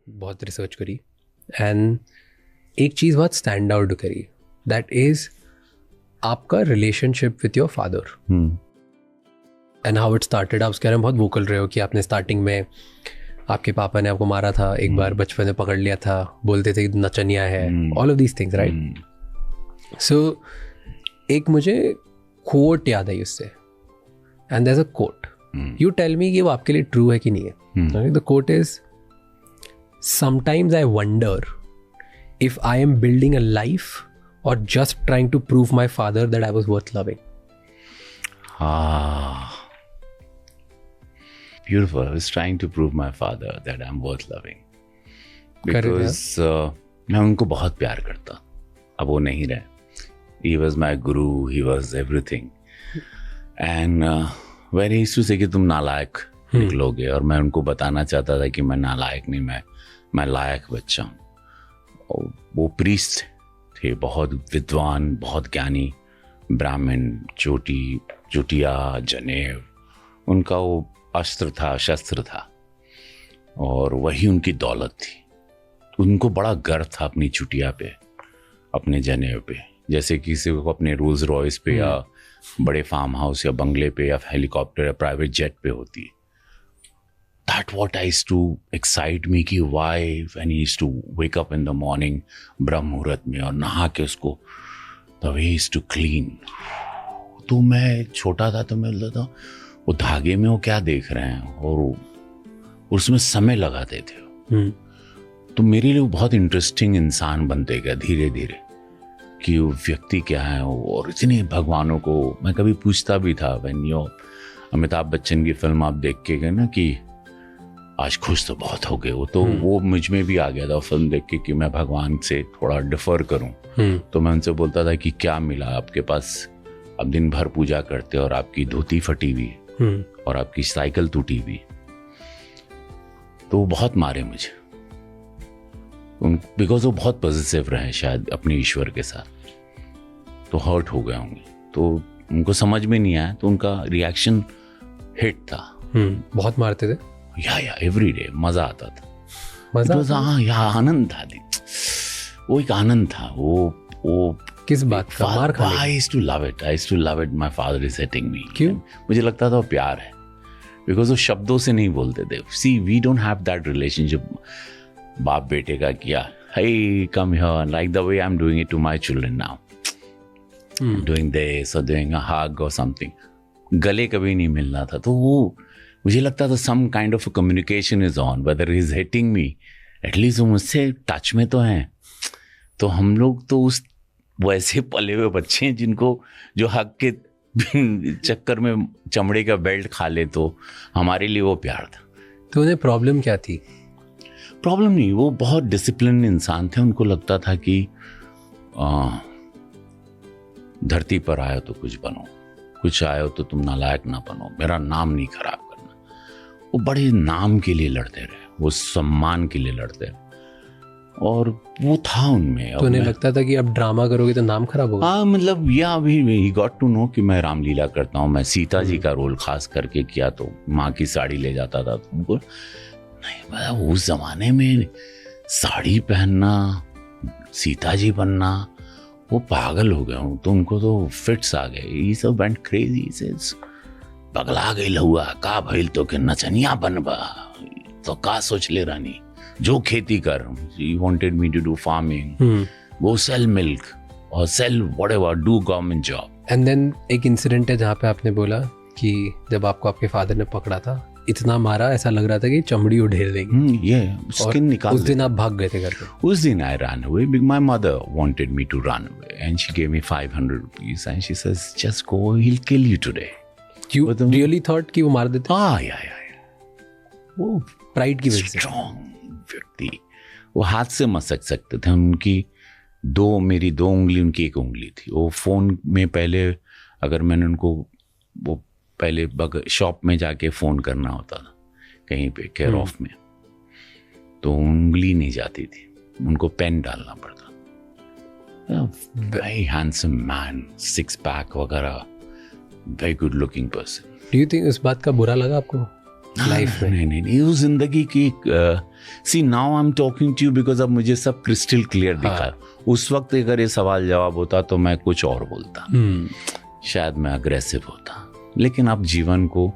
बहुत रिसर्च करी एंड एक चीज़ बहुत स्टैंड आउट करी, दैट इज़ आपका relationship with your father and how it started. आप उसके बारे में बहुत वोकल रहे हो कि आपने स्टार्टिंग में आपके पापा ने आपको मारा था एक बार, बचपन में पकड़ लिया था, बोलते थे कि नचनिया है, all of these things, right? So एक मुझे कोट याद आई उससे, and there is a quote, you tell me कि वो आपके लिए ट्रू है कि नहीं है। The quote is, sometimes I wonder if I am building a life or just trying to prove my father that I was worth loving. Beautiful. I was trying to prove my father that I'm worth loving. Because मैं उनको बहुत प्यार करता, अब वो नहीं रहे. He was my guru, he was everything. And when he used to say कि तुम नालायक निकलोगे, और मैं उनको बताना चाहता था कि मैं नालायक नहीं, मैं लायक बच्चा हूँ. वो प्रीस्ट थे, बहुत विद्वान, बहुत ज्ञानी, ब्राह्मण, चोटिया, जनेव, उनका वो अस्त्र था, शस्त्र था, और वही उनकी दौलत थी. उनको बड़ा गर्व था अपनी चुटिया पे, अपने जनेव पे, जैसे किसी को अपने रोल्स रॉयस पे या बड़े फार्म हाउस या बंगले पे या हेलीकॉप्टर या प्राइवेट जेट पे होती है. That what I used to excite me कि why when he used to wake up in the morning ब्रह्म मुहूर्त में और नहा के उसको the way he used to clean. तो मैं छोटा था तो मैं बोलता था वो धागे में वो क्या देख रहे हैं, और उसमें समय लगाते थे. तो मेरे लिए वो बहुत इंटरेस्टिंग इंसान बनते गया धीरे धीरे कि वो व्यक्ति क्या है. और इतने भगवानों को मैं कभी पूछता भी था. when you अमिताभ बच्चन की फिल्म आप देख के गए ना कि आज खुश तो बहुत हो गए, वो मुझ में भी आ गया था फिल्म देख के कि मैं भगवान से थोड़ा डिफर करूं. तो मैं उनसे बोलता था कि क्या मिला आपके पास, आप दिन भर पूजा करते और आपकी धोती फटी हुई और आपकी साइकिल टूटी हुई. तो वो बहुत मारे मुझे, बिकॉज वो बहुत पॉजिटिव रहे शायद अपने ईश्वर के साथ, तो हर्ट हो गए होंगे. तो उनको समझ में नहीं आया, तो उनका रिएक्शन हिट था. बहुत मारते थे या एवरी डे. मजा आता था, आनंद था. वो एक आनंद था. वो किस बात का? मार खाने का? I used to love it. My father is hitting me. क्यों? मुझे लगता था वो प्यार है, बिकॉज वो शब्दों से नहीं बोलते थे. See, we don't have that relationship बाप बेटे का किया. Hey, come here, like the way I'm doing it to my children now. Doing this or doing a hug or something. गले कभी नहीं मिलना था. तो वो मुझे लगता था some kind of a communication is on, whether he's hitting me, at least वो मुझसे टच में तो हैं. तो हम लोग तो उस वैसे पले हुए बच्चे हैं जिनको जो हक के चक्कर में चमड़े का बेल्ट खा ले, तो हमारे लिए वो प्यार था. तो उन्हें प्रॉब्लम क्या थी? प्रॉब्लम नहीं, वो बहुत डिसिप्लिन इंसान थे. उनको लगता था कि धरती पर आयो तो कुछ बनो, कुछ आयो तो तुम नालायक ना बनो, मेरा नाम नहीं खराब करना. वो बड़े नाम के लिए लड़ते रहे, वो सम्मान के लिए लड़ते रहे, और वो था उनमें. तो उन्हें लगता था कि अब ड्रामा करोगे तो नाम खराब होगा. हाँ, मतलब या अभी ही गॉट टू नो कि मैं रामलीला करता हूँ, मैं सीता जी का रोल खास करके किया, तो माँ की साड़ी ले जाता था. तुमको नहीं, मतलब उस जमाने में साड़ी पहनना, सीता जी बनना, वो पागल हो गए हूँ. तो उनको तो फिट्स आ गए. ये सब वेंट क्रेजी. सेज पगला गई लहुआ, का भइल तो के नचनिया बनबा, तो का सोच ले रानी, जो खेती कर. He wanted me to do farming, go sell milk or sell whatever, do government job. And then एक इंसिडेंट है जहाँ पे आपने बोला कि जब आपको आपके फादर ने पकड़ा था, इतना मारा ऐसा लग रहा था कि चमड़ी उधेड़ देंगे. ये स्किन निकाल. उस दिन आप भाग गए थे घर पे? उस दिन I ran away because my mother wanted me to run away and she gave me 500 rupees and she says just go, he'll kill you today. You really thought कि वो मार देते? या वो प्राइड की वजह से. स्ट्रॉन्ग व्यक्ति, वो हाथ से मसक सकते थे. उनकी मेरी 2 उंगली, उनकी 1 उंगली थी. वो फ़ोन में पहले अगर मैंने उनको वो पहले शॉप में जाके फ़ोन करना होता था कहीं पे केयर ऑफ में, तो उंगली नहीं जाती थी, उनको पेन डालना पड़ता. वेरी हैंडसम मैन, 6 पैक वगैरह, very good looking person. Do you think इस बात का बुरा लगा आपको? लाइफ में? नहीं, वो जिंदगी की सी now I am talking to you because अब मुझे सब क्रिस्टल क्लियर दिखा। उस वक्त अगर ये सवाल जवाब होता तो मैं कुछ और बोलता, शायद मैं अग्रेसिव होता। लेकिन अब जीवन को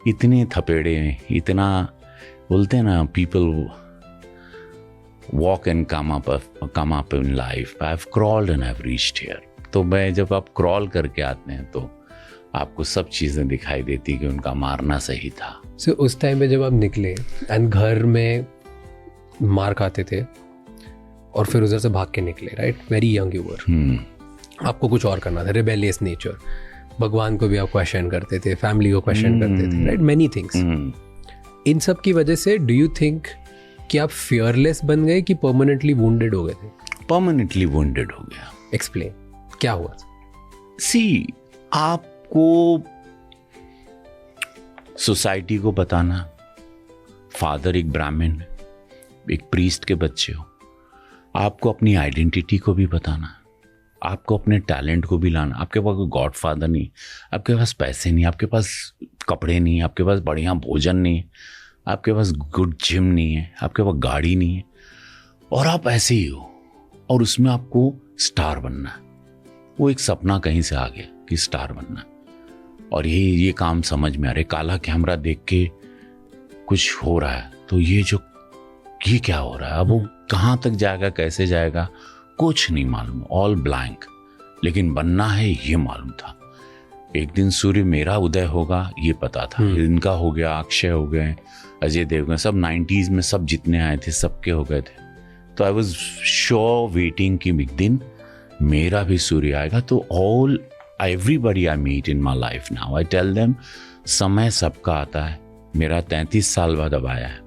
इतने थपेड़े, इतना बोलते हैं ना, people walk and come up in life, I have crawled and I have reached here. तो मैं जब आप क्रॉल करके आते हैं तो आपको सब चीज़ें दिखाई देती कि उनका मारना सही था। So, उस टाइम पे जब आप निकले एंड घर में मार खाते थे और फिर उधर से भाग के निकले, right? Very young you were, आपको कुछ और करना था, रिबेलियस नेचर, भगवान को भी आप क्वेश्चन करते थे, फैमिली को क्वेश्चन करते थे, राइट? Many things. इन सब की वजह से डू यू थिंक कि आप फियरलेस बन गए कि परमानेंटली वुंडेड हो गए थे? परमानेंटली वुंडेड हो गया। एक्सप्लेन, क्या हुआ? सी, आपको सोसाइटी को बताना, फादर एक ब्राह्मण, एक प्रीस्ट के बच्चे हो, आपको अपनी आइडेंटिटी को भी बताना, आपको अपने टैलेंट को भी लाना। आपके पास कोई गॉड फादर नहीं, आपके पास पैसे नहीं, आपके पास कपड़े नहीं, आपके पास बढ़िया भोजन नहीं, आपके पास गुड जिम नहीं है, आपके पास गाड़ी नहीं है, और आप ऐसे ही हो, और उसमें आपको स्टार बनना है। वो एक सपना कहीं से आ गया कि स्टार बनना, और ये काम समझ में आ रहा है। काला कैमरा देख के कुछ हो रहा है, तो ये क्या हो रहा है, अब वो कहाँ तक जाएगा, कैसे जाएगा, कुछ नहीं मालूम, ऑल ब्लैंक। लेकिन बनना है ये मालूम था। एक दिन सूर्य मेरा उदय होगा ये पता था। इनका हो गया, अक्षय हो गए, अजय देवगन, सब 90s में सब जितने आए थे सबके हो गए थे। तो आई वॉज श्योर वेटिंग कि एक दिन मेरा भी सूर्य आएगा। तो all everybody I meet in my life now, I tell them समय सबका आता है। मेरा 33 साल बाद अब आया है,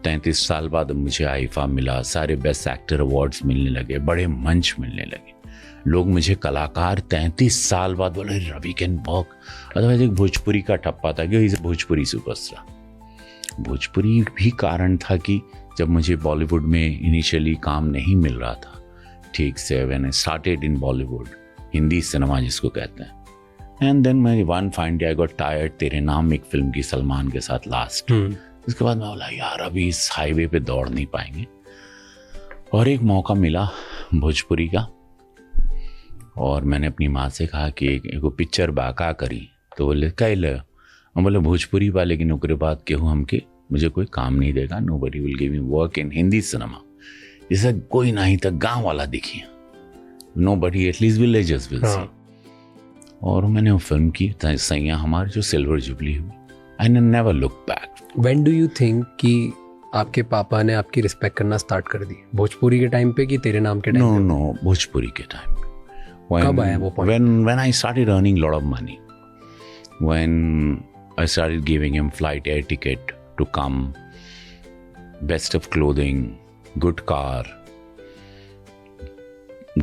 33 साल बाद मुझे आईफा मिला, सारे बेस्ट एक्टर अवार्ड्स मिलने लगे, बड़े मंच मिलने लगे, लोग मुझे कलाकार 33 साल बाद बोले रवि कैन वर्क। अदरवाइज एक भोजपुरी का ठप्पा था कि इज भोजपुरी सुपरस्टार। भोजपुरी भी कारण था कि जब मुझे बॉलीवुड में इनिशियली काम नहीं मिल रहा था ठीक से, when I started in Bollywood, Hindi cinema जिसको कहते हैं, एंड देन मैं one fine day I got tired, तेरे नाम एक फिल्म की सलमान के साथ लास्ट। उसके बाद मैं बोला यार अभी इस हाईवे पे दौड़ नहीं पाएंगे, और एक मौका मिला भोजपुरी का, और मैंने अपनी माँ से कहा कि एक पिक्चर बाका करी, तो बोले कैल, हम बोले भोजपुरी बा, लेकिन ओकरे बाद केहू हमके मुझे कोई काम नहीं देगा, nobody will give me work in Hindi cinema, जैसे कोई नहीं था, गाँव वाला दिखिए, nobody at least villagers will see. और मैंने वो फिल्म की सैया हमारी, जो सिल्वर जुबली हुई, I never look back. When do you think कि आपके पापा ने आपकी रिस्पेक्ट करना स्टार्ट कर दी? भोजपुरी के टाइम पे कि तेरे नाम के टाइम पे? नो, भोजपुरी के टाइम पे। कब आया वो point? When I started earning lot of money, when I started giving him flight air ticket to come, best of clothing, good car,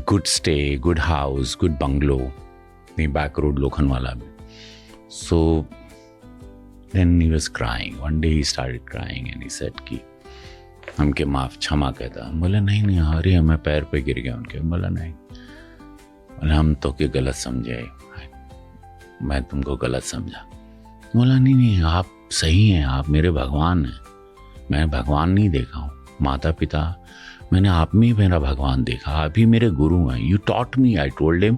good stay, good house, good bungalow, the back road Lokhandwala में. So then he was crying. One day he started crying and he said कि हमके माफ क्षमा कहता. बोला नहीं अरे मैं पैर पे गिर गया उनके. बोला नहीं, बोला हम तो के गलत समझे, मैं तुमको गलत समझा. बोला नहीं आप सही हैं, आप मेरे भगवान हैं. मैंने भगवान नहीं देखा हूँ, माता पिता, मैंने आप में ही मेरा भगवान देखा. आप ही मेरे गुरु हैं. You taught me, I told him,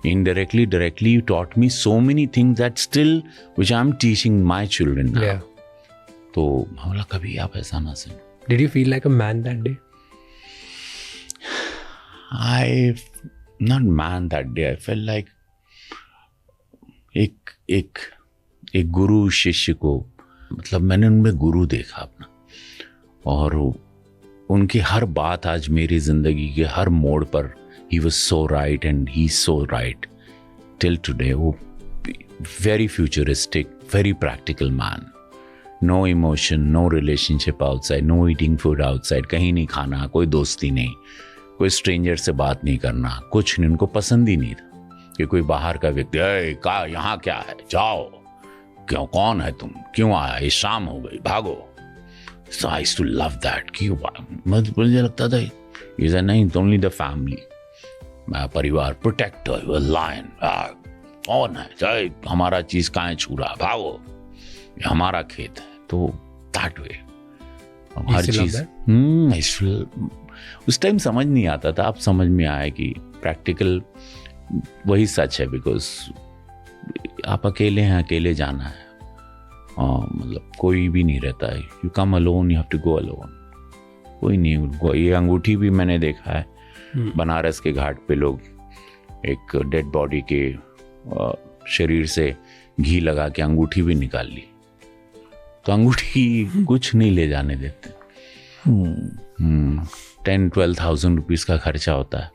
indirectly, directly, you taught me so many things that still, which I'm teaching my children now. Yeah. तो बोला कभी आप ऐसा ना सुनो. Did you feel like a man that day? Not man that day. I felt like एक गुरु शिष्य को, मतलब मैंने उनमें गुरु देखा अपना, और उनकी हर बात आज मेरी जिंदगी के हर मोड़ पर, he was so right and he's so right till today. वो very futuristic, very practical man. No emotion, no relationship outside, no eating food outside, कहीं नहीं खाना, कोई दोस्ती नहीं, कोई स्ट्रेंजर से बात नहीं करना, कुछ नहीं. उनको पसंद ही नहीं था कि कोई बाहर का व्यक्ति का यहाँ क्या है, जाओ, क्यों, कौन है तुम, क्यों आया, ये शाम हो गई, भागो. So I used to love that. कि मुझे लगता था ये नहीं, only the family, परिवार, प्रोटेक्टर, लायन, कौन है, चाहे हमारा चीज कहाँ छू रहा, भागो. हमारा खेत है, तो दैट वे हर चीज उस टाइम समझ नहीं आता था, अब समझ में आया कि प्रैक्टिकल वही सच है, बिकॉज आप अकेले हैं, अकेले जाना है, मतलब कोई भी नहीं रहता है, you come alone, you have to go alone, कोई नहीं। ये अंगूठी भी मैंने देखा है, बनारस के घाट पे लोग एक डेड बॉडी के शरीर से घी लगा के अंगूठी भी निकाल ली, तो अंगूठी कुछ नहीं ले जाने देते। 10-12,000 रुपीज़ का खर्चा होता है,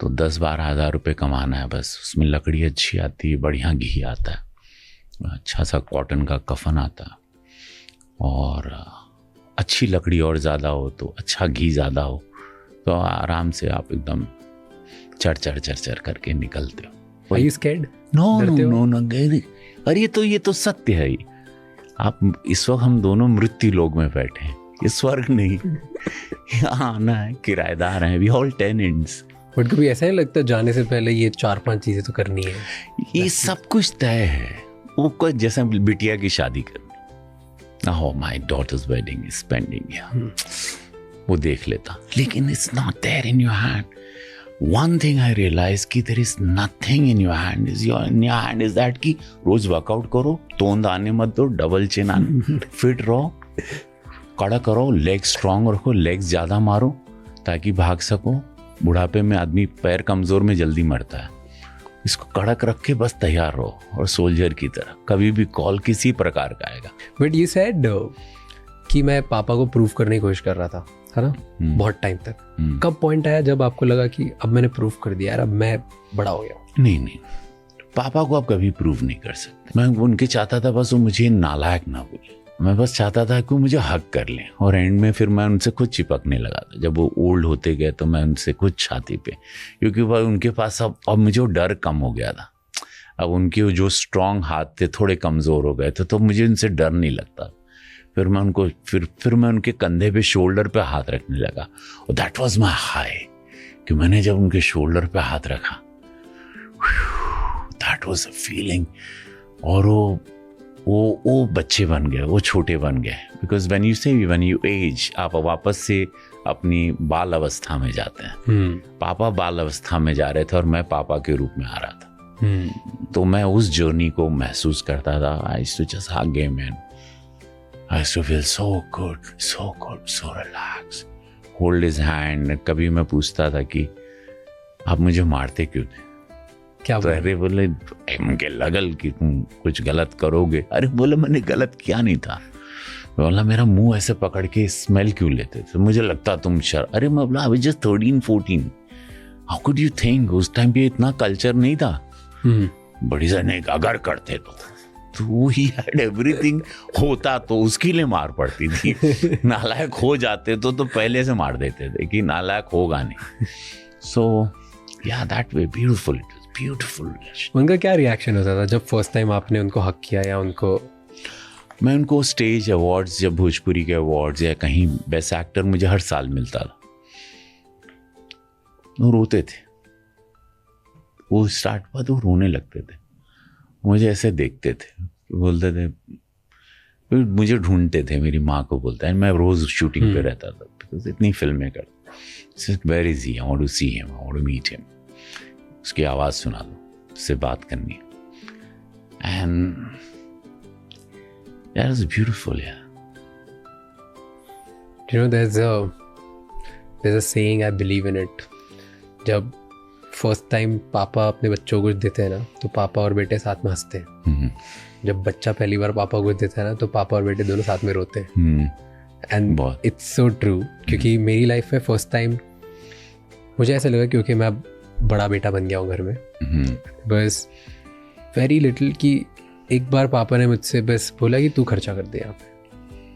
तो 10-12 हज़ार रुपये कमाना है बस। उसमें लकड़ी अच्छी आती है, बढ़िया घी आता है, अच्छा सा कॉटन का कफन आता है, और अच्छी लकड़ी और ज़्यादा हो तो अच्छा घी ज़्यादा हो, तो आराम से आप एकदम चढ़ करके निकलते हो। Are you scared? No, अरे ये तो सत्य है ही। आप इस वक्त हम दोनों मृत्यु लोक में बैठे हैं, ये स्वर्ग नहीं। यहाँ आना है, किराएदार हैं, we all tenants। बट कभी ऐसा नहीं लगता जाने से पहले ये 4-5 चीजें तो करनी है? ये सब कुछ तय है, वो कोई जैसे बिटिया की शादी करनी, oh my daughter's wedding is pending, वो देख लेता, लेकिन it's not there in your hand। One thing I realized कि there is nothing in your hand, in your hand is that कि रोज वर्कआउट करो, तोंद आने मत दो, डबल चिन आने, फिट रहो, कड़क करो, लेग स्ट्रांग रखो, लेग्स ज़्यादा मारो ताकि भाग सको। बुढ़ापे में आदमी पैर कमज़ोर में जल्दी मरता है, इसको कड़क रख के बस तैयार रहो, और सोल्जर की तरह कभी भी कॉल किसी प्रकार का आएगा। बट यू सेड कि मैं पापा को प्रूव करने की कोशिश कर रहा था, है ना, बहुत टाइम तक। कब पॉइंट आया जब आपको लगा कि अब मैंने प्रूव कर दिया यार, अब मैं बड़ा हो गया? नहीं, पापा को आप कभी प्रूव नहीं कर सकते। मैं उनके चाहता था बस वो मुझे नालायक ना बोले, मैं बस चाहता था कि मुझे हक कर लें, और एंड में फिर मैं उनसे खुद चिपकने लगा था। जब वो ओल्ड होते गए तो मैं उनसे खुद छाती पे, क्योंकि वह उनके पास अब मुझे वो डर कम हो गया था। अब उनके जो स्ट्रांग हाथ थे थोड़े कमज़ोर हो गए थे, तो मुझे उनसे डर नहीं लगता। फिर मैं उनको फिर मैं उनके कंधे पे, शोल्डर पे हाथ रखने लगा, और दैट वाज माय हाई, कि मैंने जब उनके शोल्डर पे हाथ रखा, दैट वाज अ फीलिंग। और वो बच्चे बन गए, वो छोटे बन गए, बिकॉज व्हेन यू एज, आप वापस से अपनी बाल अवस्था में जाते हैं। पापा बाल अवस्था में जा रहे थे और मैं पापा के रूप में आ रहा था। तो मैं उस जर्नी को महसूस करता था। I used to just hug him and I used to feel so good, so relaxed. Hold his hand. कभी मैं पूछता था कि आप मुझे मारते क्यों थे? क्या तो अरे बोले मुझे लगल कि तुम कुछ गलत करोगे। अरे बोले मैंने गलत किया नहीं था। बोला मेरा मुंह ऐसे पकड़ के स्मेल क्यों लेते थे? मुझे लगता तुम अरे मैं बोला अभी just 13-14। How could you think? उस टाइम पे इतना कल्चर नहीं था। बड़ी सा नहीं, अगर करते तो ही हैड एवरीथिंग, होता तो उसके लिए मार पड़ती थी। नालायक हो जाते तो पहले से मार देते थे कि नालायक होगा नहीं। सो या that way beautiful, it was beautiful. उनका क्या रिएक्शन होता था जब फर्स्ट टाइम आपने उनको हक किया? या उनको, मैं उनको स्टेज अवार्ड्स, जब भोजपुरी के अवार्ड्स या कहीं बेस्ट एक्टर मुझे हर साल मिलता था, वो रोते थे। वो स्टार्ट हुआ तो रोने लगते थे, मुझे ऐसे देखते थे, बोलते थे, मुझे ढूंढते थे, मेरी माँ को बोलता है। मैं रोज शूटिंग पे रहता था, बिकॉज इतनी फिल्में करता। Where is he? I want to see him, I want to meet him. उसकी आवाज़ सुना दो, उससे बात करनी है। And that is beautiful. यार you know there's a saying, I believe in it, जब फर्स्ट टाइम पापा अपने बच्चों को कुछ देते हैं ना, तो पापा और बेटे साथ में हंसते हैं। जब बच्चा पहली बार पापा को कुछ देता है ना, तो पापा और बेटे दोनों साथ में रोते हैं। एंड इट्स सो ट्रू, क्योंकि मेरी लाइफ में फर्स्ट टाइम मुझे ऐसा लगा, क्योंकि मैं बड़ा बेटा बन गया हूँ घर में, बस वेरी लिटिल, कि एक बार पापा ने मुझसे बस बोला कि तू खर्चा कर दे यहाँ पे,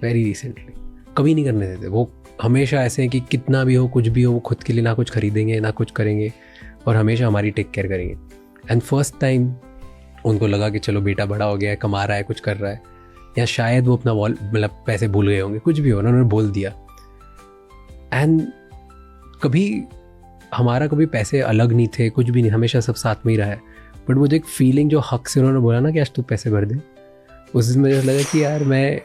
वेरी रिसेंटली। कभी नहीं करने देते वो, हमेशा ऐसे हैं कि कितना भी हो, कुछ भी हो, वो खुद के लिए ना कुछ खरीदेंगे ना कुछ करेंगे, और हमेशा हमारी टेक केयर करेंगे। एंड फर्स्ट टाइम उनको लगा कि चलो बेटा बड़ा हो गया है, कमा रहा है, कुछ कर रहा है, या शायद वो अपना मतलब पैसे भूल गए होंगे, कुछ भी हो ना, उन्होंने बोल दिया। एंड कभी हमारा कभी पैसे अलग नहीं थे, कुछ भी नहीं, हमेशा सब साथ में ही रहा है। बट वो जो एक फीलिंग जो हक से उन्होंने बोला ना कि आज तू पैसे भर दे, उस दिन मुझे लगा कि यार मैं,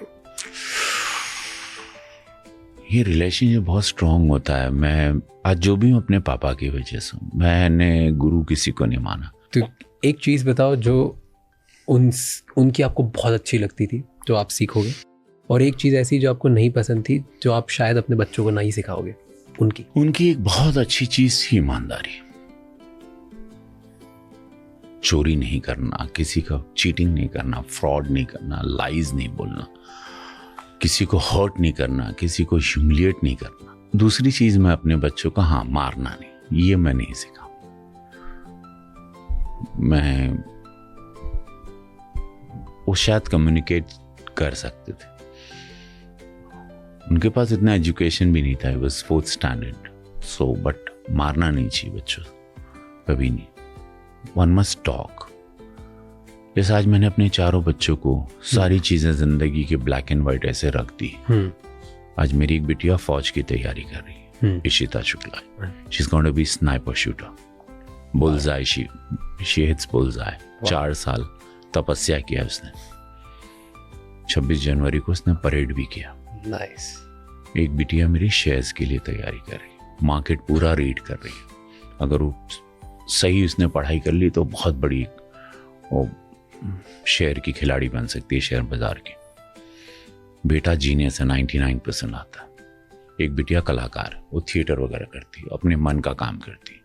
ये रिलेशनशिप बहुत स्ट्रांग होता है। मैं आज जो भी हूँ अपने पापा की वजह से, मैंने गुरु किसी को नहीं माना। तो एक चीज़ बताओ जो उनकी आपको बहुत अच्छी लगती थी, जो आप सीखोगे, और एक चीज़ ऐसी जो आपको नहीं पसंद थी, जो आप शायद अपने बच्चों को नहीं सिखाओगे। उनकी एक बहुत अच्छी चीज़ थी ईमानदारी। चोरी नहीं करना, किसी का चीटिंग नहीं करना, फ्रॉड नहीं करना, लाइज नहीं बोलना, किसी को हर्ट नहीं करना, किसी को ह्यूमिलिएट नहीं करना। दूसरी चीज मैं अपने बच्चों को, हाँ, मारना नहीं, ये मैं नहीं सीखा। मैं वो शायद कम्युनिकेट कर सकते थे, उनके पास इतना एजुकेशन भी नहीं था, बस 4th स्टैंडर्ड। सो बट मारना नहीं चाहिए बच्चों, कभी नहीं। One must talk. जैसे आज मैंने अपने चारों बच्चों को सारी चीजें जिंदगी के ब्लैक एंड व्हाइट ऐसे रख दी। आज मेरी एक बिटिया फौज की तैयारी कर रही है, Ishita Shukla. She is going to be sniper shooter, bullseye, she hits bullseye. 4 साल तपस्या किया उसने। 26 जनवरी को उसने परेड भी किया। नाइस। एक बिटिया मेरी शेयर्स के लिए तैयारी कर रही है, मार्केट पूरा रीड कर रही है। अगर वो सही उसने पढ़ाई कर ली तो बहुत बड़ी वो शेयर की खिलाड़ी बन सकती है, शेयर बाजार की। बेटा जीने से 99% आता है। एक बिटिया कलाकार, वो थिएटर वगैरह करती, अपने मन का काम करती।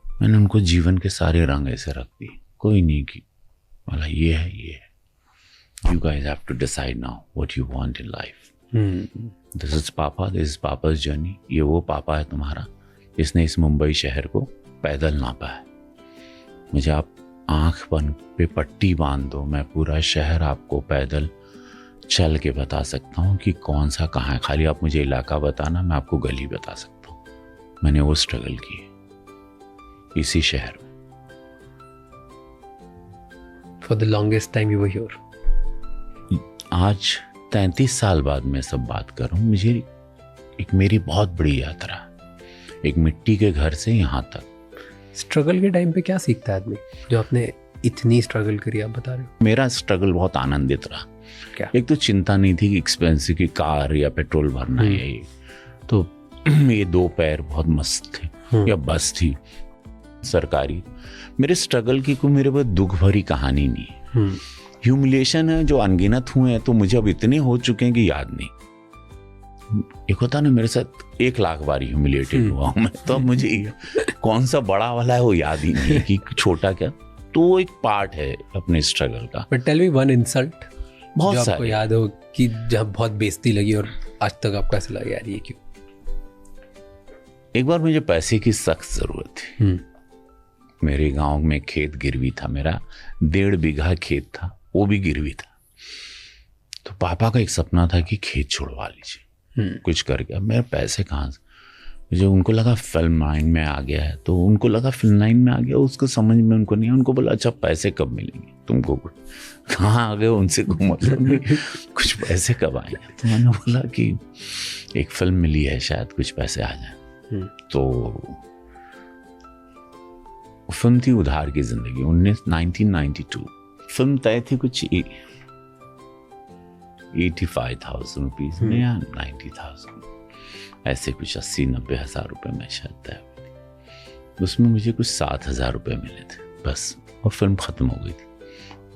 मैंने उनको जीवन के सारे रंग ऐसे रख दिए, कोई नहीं कि वाला ये है, ये है। You guys have to decide now what you want in life. This is papa, this is papa's journey. ये वो पापा है तुम्हारा, इसने इस मुंबई शहर को पैदल नापा है। मुझे आप आंख पे पट्टी बांध दो, मैं पूरा शहर आपको पैदल चल के बता सकता हूँ कि कौन सा कहाँ है। खाली आप मुझे इलाका बताना, मैं आपको गली बता सकता हूँ। मैंने वो स्ट्रगल की इसी शहर में। For the longest time you were here. आज 33 साल बाद मैं सब बात कर रहा हूँ। मुझे एक मेरी बहुत बड़ी यात्रा, एक मिट्टी के घर से यहाँ तक। स्ट्रगल के टाइम पे क्या सीखता है आदमी, जो आपने इतनी स्ट्रगल करी, आप बता रहे हो? मेरा स्ट्रगल बहुत आनंदित रहा। क्या? एक तो चिंता नहीं थी कि एक्सपेंसिव की कार या पेट्रोल भरना है, तो ये 2 पैर बहुत मस्त थे, या बस थी सरकारी। मेरे स्ट्रगल की कोई मेरे पास दुख भरी कहानी नहीं है। ह्यूमिलिएशन है जो अनगिनत हुए हैं, तो मुझे अब इतने हो चुके हैं कि याद नहीं। एक होता ना, मेरे साथ 1 लाख बार ह्यूमिलिएटेड हुआ हूं मैं, तो अब मुझे कौन सा बड़ा वाला है वो याद ही नहीं है कि छोटा क्या। तो वो एक पार्ट है अपने स्ट्रगल का। But tell me one insult बहुत जो सारे आपको याद हो कि जब बहुत बेइज्जती लगी और आज तक आपको ऐसा लगा यार ये क्यों। एक बार मुझे पैसे की सख्त जरूरत थी। मेरे गांव में खेत गिरवी था, मेरा 1.5 बीघा खेत था, वो भी गिरवी था। तो पापा का एक सपना था कि खेत छुड़वा लीजिए, कुछ करके। अब मेरे पैसे कहाँ से? जो उनको लगा फिल्म लाइन में आ गया है, तो उनको लगा फिल्म लाइन में आ गया, उसको समझ में उनको नहीं। उनको बोला अच्छा पैसे कब मिलेंगे तुमको? कहाँ आ गए, उनसे को मतलब नहीं, कुछ पैसे कब आएंगे? तो मैंने बोला कि एक फिल्म मिली है, शायद कुछ पैसे आ जाए। तो फिल्म थी उधार की जिंदगी, 1992। फिल्म तय थी कुछ 85,000 रुपीज में या 90,000, ऐसे कुछ 80-90 हज़ार रुपए में शायद तय हुई थी। उसमें मुझे कुछ 7,000 रुपए मिले थे बस, और फिल्म खत्म हो गई थी।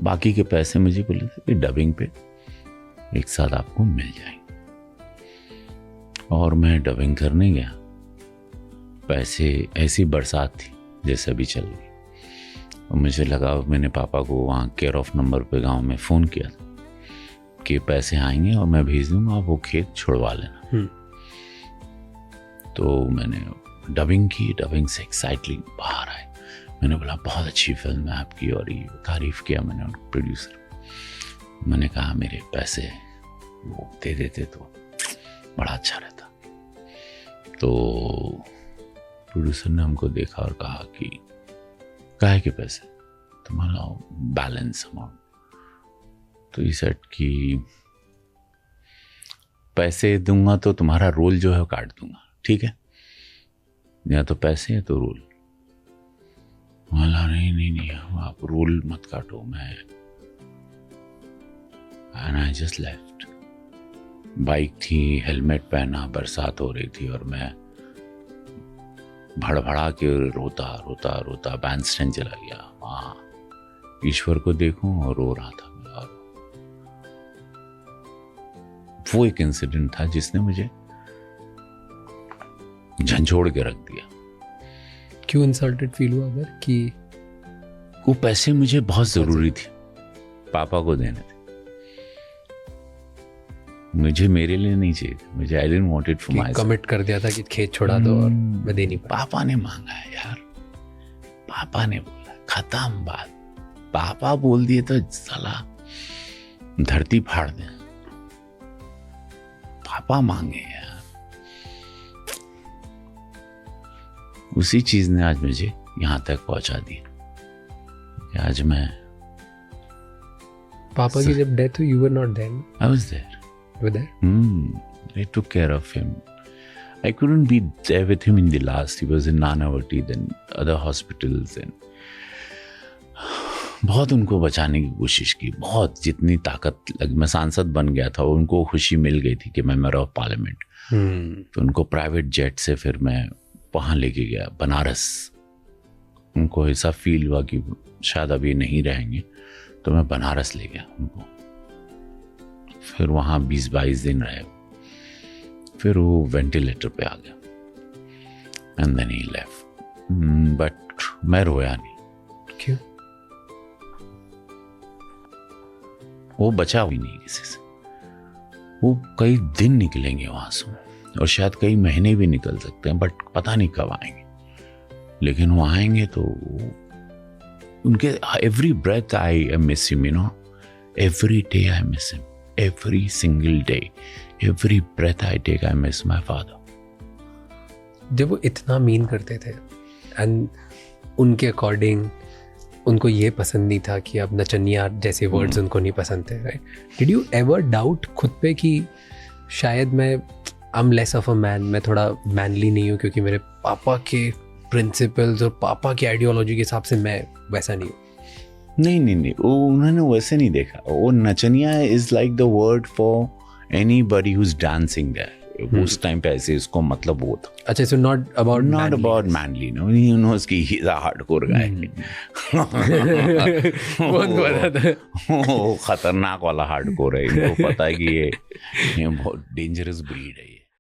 बाकी के पैसे मुझे बोले थे कि डबिंग पे एक साथ आपको मिल जाएंगे। और मैं डबिंग करने गया, पैसे ऐसी बरसात थी जैसे अभी चल रही, और मुझे लगा, मैंने पापा को वहाँ केयर ऑफ नंबर पे गांव में फ़ोन किया था कि पैसे आएंगे और मैं भेज दूंगा, आप वो खेत छुड़वा लेना। तो मैंने डबिंग की, डबिंग से एक्साइटली बाहर आए। मैंने बोला बहुत अच्छी फिल्म है आपकी, और ये तारीफ़ किया मैंने उनको, प्रोड्यूसर। मैंने कहा मेरे पैसे वो दे देते तो बड़ा अच्छा रहता। तो प्रोड्यूसर ने हमको देखा और कहा कि काहे के पैसे? तो मैंने बैलेंस अमाउंट। तो ये सेट कि पैसे दूंगा तो तुम्हारा रोल जो है वो काट दूंगा, ठीक है? या तो पैसे है तो रोल। बोला नहीं, आप रोल मत काटो, मैं and I just left. Bike थी, हेलमेट पहना, बरसात हो रही थी और मैं भड़भड़ा के रोता रोता रोता बैंडस्टैंड चला गया. वहाँ ईश्वर को देखूं और रो रहा था. और वो एक इंसिडेंट था जिसने मुझे झंझोड़ के रख दिया. क्यों इंसल्टेड फील हुआ अगर कि वो पैसे मुझे बहुत जरूरी थे, पापा को देने थे, मुझे मेरे लिए नहीं चाहिए थे. मुझे I didn't want it for my self. Commit कर दिया था कि खेत छोड़ा दो और मैं दे नहीं पाया. पापा ने मांगा है यार, पापा ने बोला, खत्म बात. पापा बोल दिए तो साला धरती फाड़ दे. पापा मांगे यार. उसी चीज ने आज मुझे यहां तक पहुंचा दिया. आज मैं, पापा की जब डेथ हुई, you were not there. I was there. You were there? I took care of him. I couldn't be there with him in the last. He was in Nanavati, then other hospitals, and बहुत उनको बचाने की कोशिश की, बहुत जितनी ताकत लग. मैं सांसद बन गया था, उनको खुशी मिल गई थी कि मैं मेंबर ऑफ पार्लियामेंट. तो उनको प्राइवेट जेट से फिर मैं वहाँ लेके गया, बनारस. उनको ऐसा फील हुआ कि शायद अभी नहीं रहेंगे, तो मैं बनारस ले गया उनको. फिर वहाँ 20-22 दिन रहे. फिर वो वेंटिलेटर पे आ गया. And then he left. But मैं रोया नहीं. क्यों? वो बचा भी नहीं किसी से. वो कई दिन निकलेंगे वहां से, और शायद कई महीने भी निकल सकते हैं, बट पता नहीं कब आएंगे. लेकिन वो आएंगे तो उनके every breath I miss him, you know. Every day I miss him. Every single day, every breath I take, I miss my father. जब वो इतना मीन करते थे एंड उनके अकॉर्डिंग उनको ये पसंद नहीं था कि अब नचनिया जैसे वर्ड्स उनको नहीं पसंद थे, right? Did you ever doubt खुद पे कि शायद मैं I am less of a man, मैं थोड़ा मैनली नहीं हूँ क्योंकि मेरे पापा के प्रिंसिपल्स और पापा की आइडियोलॉजी के हिसाब से मैं वैसा नहीं हूँ? नहीं, वो उन्होंने वैसे नहीं देखा. वो नचनिया is like the word for anybody who is dancing there. उस टाइम पे ऐसे इसको मतलब वो था. अच्छा, so not about manly. No, he knows कि ही इज अ हार्डकोर गाय. वो खतरनाक वाला हार्डकोर है. इनको पता है कि ये बहुत डेंजरस ब्रीड है.